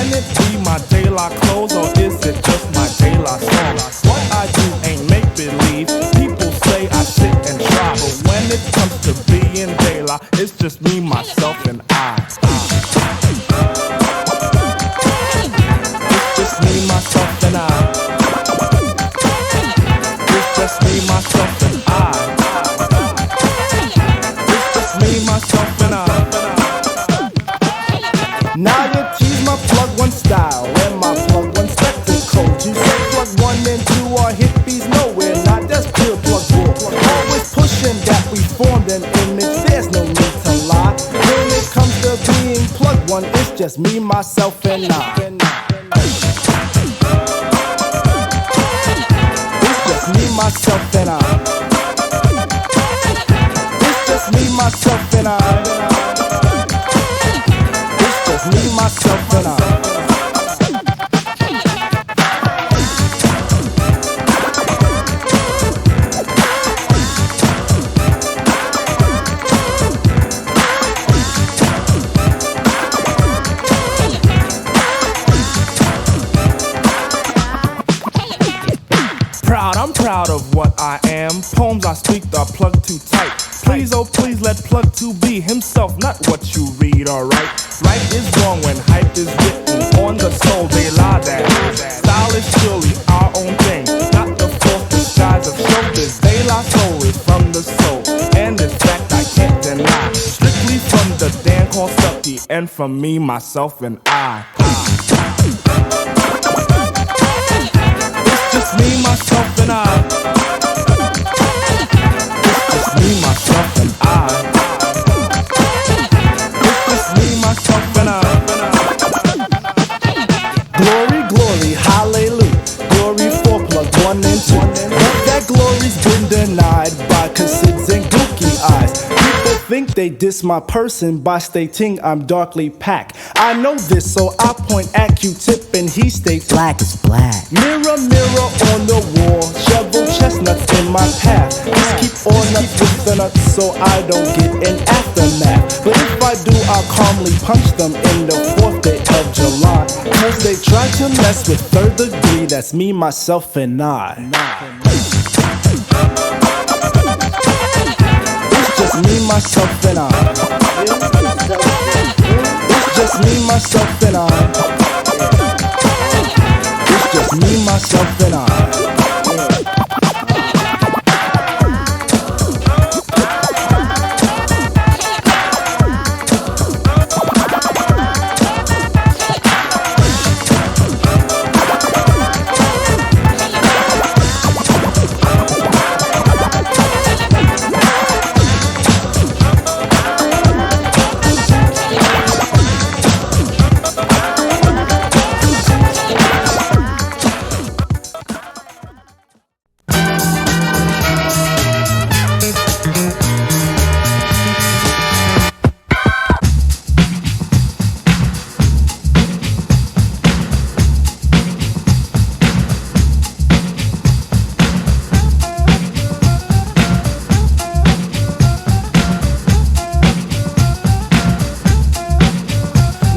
Can it be my daylight clothes or is it just my daylight song? What I do ain't make believe. People say I sit and try, but when it comes to being daylight, it's just me, myself, and I. It's just me, myself, and I. It's just me, myself, and I. It's just me, myself, and I. Now you tease my plug one style and my plug one spectacles. You say plug one and two are hippies, nowhere, not that's pure plug bull. Always pushing that we formed an image, there's no need to lie. When it comes to being plug one, it's just me, myself, and I. It's just me, myself, and I. It's just me, myself, and I. Me, myself, and I. I'm proud of what I am. Poems I speak are plugged too tight. Please, oh please, let plug 2 be himself, not what you read, alright? Right is wrong when hype is written on the soul, they lie that. Style is surely our own thing, not the false disguise of showbiz. They lie soul is from the soul, and this fact I can't deny. Strictly from the Dan called Stucky, and from me, myself, and I. It's just me, myself, and I. It's just me, myself, and I. It's just me, myself, and I. Glory, glory, hallelujah. Glory for plug 1 and 2. But that glory's been denied by cassids and gookie eyes. People think they diss my person by stating I'm darkly packed. I know this, so I point at Q-Tip and he states black is black. Mirror, mirror on the wall, shovel chestnuts in my path. Just keep all nuts with the nuts so I don't get an aftermath. But if I do, I'll calmly punch them in the 4th day of July. Cause they try to mess with 3rd degree, that's me, myself, and I. It's just me, myself, and I. It's just me, myself, and I. It's just me, myself, and I.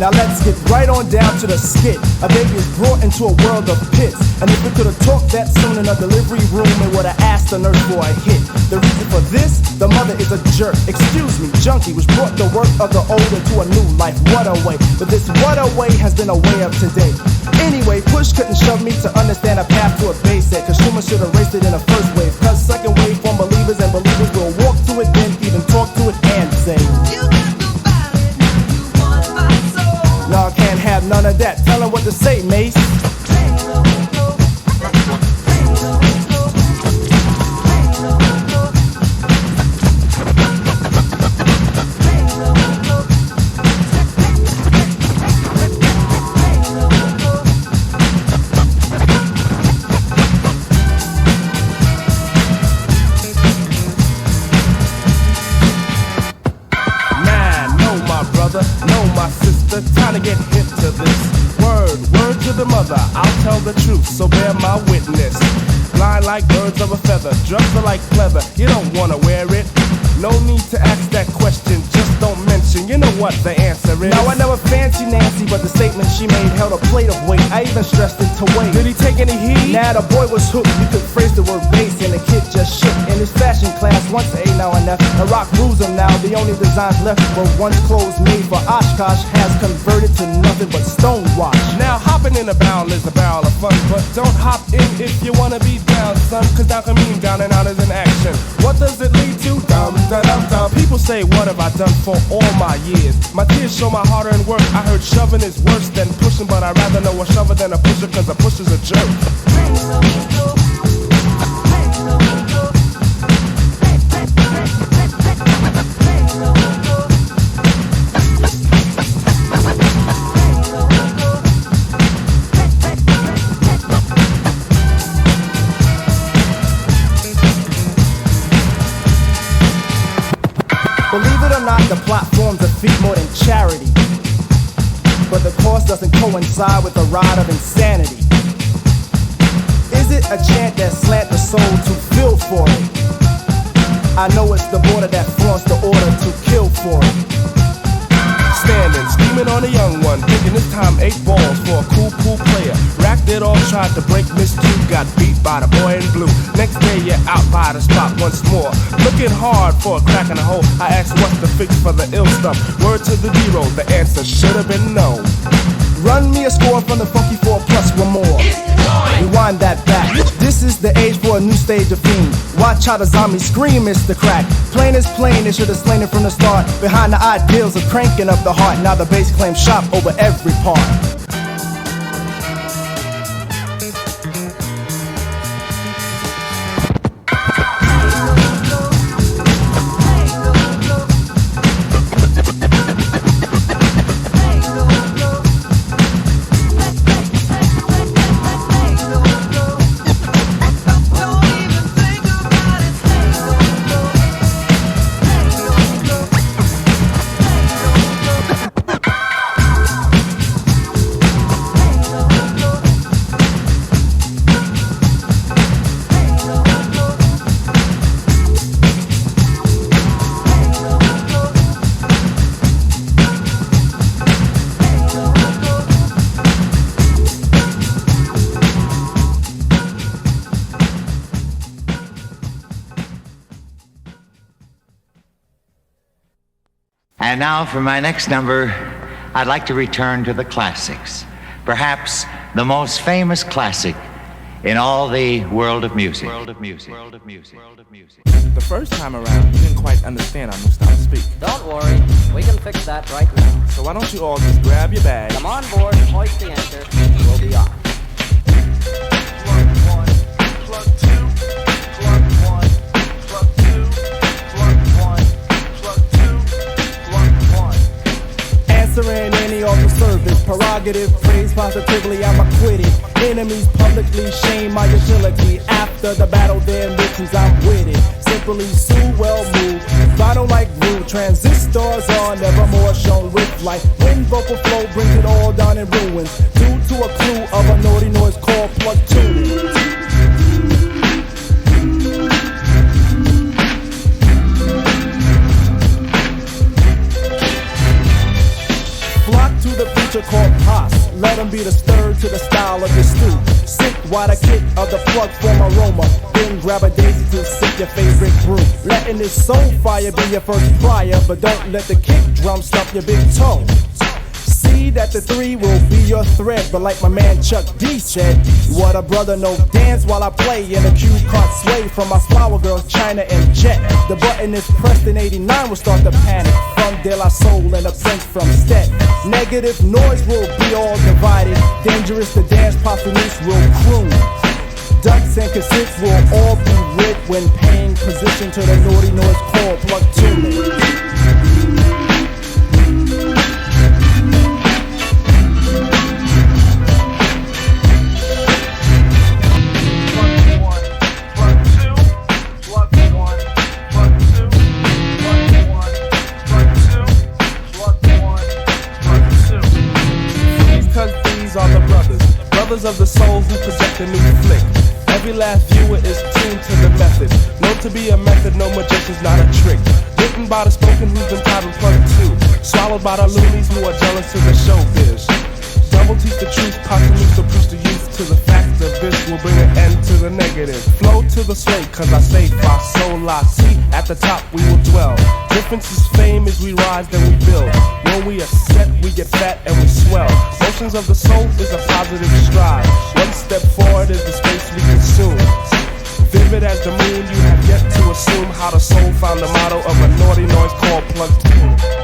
Now let's get right on down to the skit. A baby is brought into a world of pits, and if we could've talked that soon in a delivery room, it would've asked the nurse for a hit. The reason for this, the mother is a jerk. Excuse me, junkie, which brought the work of the old into a new life. What a way, but this what a way has been a way of today. Anyway, push couldn't shove me to understand a path to a base set, cause Schumer should have raced it in the first wave. Cause second wave form believers, and believers will walk to it, then even talk to it and say, no, I can't have none of that. Tell her what to say, Mace. Time to get hip to this. Word to the mother, I'll tell the truth, so bear my witness. Blind like birds of a feather, drugs are like pleather, you don't wanna wear it. No need to ask that question, just don't mention, you know what the answer is. Now I never fancy Nancy, but the statement she made held a plate of weight. I even stressed it to wait. Did he take any heed? Nah, the boy was hooked. You could phrase the word bass, and the kid just shook. In his fashion class, once A, now and F. The rock rules him now. The only designs left were once clothes made for Oshkosh has converted to nothing but stonewash. Now hopping in a barrel is a barrel of fun, but don't hop in if you wanna be down, son. Cause down can mean down and out is an action. What does it lead to? Dum da dum dum. People say, what have I done for all my years? My tears show my hard-earned work. I heard shoving is worse than pushing, but I'd rather know a shover than a pusher, cause a pusher's a jerk. Believe it or not, the plot forms a feat more than charity. But the course doesn't coincide with the ride of insanity. Is it a chant that slant the soul to feel for it? I know it's the border that flaunts the order to kill for it. Standing, scheming on a young one, thinking this time 8 balls for a cool player. Racked it all, tried to break Miss 2, got beat by the boy in blue. Next day you're out by the spot once more, looking hard for a crack in the hole. I asked what's the fix for the ill stuff. Word to the zero, the answer should have been no. Run me a score from the funky 4 plus one more. Rewind that back. This is the age for a new stage of fiend. Watch how the zombies scream, it's the crack. Plain is plain, they should have slain it from the start. Behind the ideals of cranking up the heart. Now the bass claims shop over every part. And now for my next number, I'd like to return to the classics. Perhaps the most famous classic in all the world of music. The first time around, you didn't quite understand our new style to speak. Don't worry, we can fix that right now. So why don't you all just grab your bag? Come on board, hoist the anchor, we'll be off. Answering any offer service, prerogative, praise positively, I'm acquitted. Enemies publicly shame my utility. After the battle, their missions, I'm with it. Simply sue, well moved. If I don't like rude, transistors are never more shown with light. When vocal flow brings it all down in ruins, due to a clue of a naughty noise called plug tuning. To the preacher called Pazz, let him be the stir to the style of your stew. Sick while the kick of the plug form aroma. Then grab a daisy to sip your favorite brew. Letting this soul fire be your first prior, but don't let the kick drum stop your big toe. See that the 3 will be your thread, but like my man Chuck D said, what a brother, no dance while I play. And the cue caught sway from my flower girls, China and Jet. The button is pressed in 89 will start the panic. From De La Soul and a prince from Stet. Negative noise will be all divided. Dangerous to dance, Papanis will croon. Ducks and cassettes will all be rid when paying position to the naughty noise called plug tuning. Of the soul who project a new flick. Every last viewer is tuned to the method. Known to be a method, no magician's not a trick. Didn't Eaten by the spoken who's been titled plug 2. Swallowed by the loonies who are jealous of the showbiz. Double teach the truth, possibly to preach the youth to the fact that this will bring an end to the negative. Flow to the sway, cause I say fa sol la si. At the top we will dwell. Difference is fame as we rise, then we build. When we are set, we get fat and we swell. Motions of the soul is a positive stride. One step forward is the space we consume. Vivid as the moon, you have yet to assume how the soul found the motto of a naughty noise called plug 2.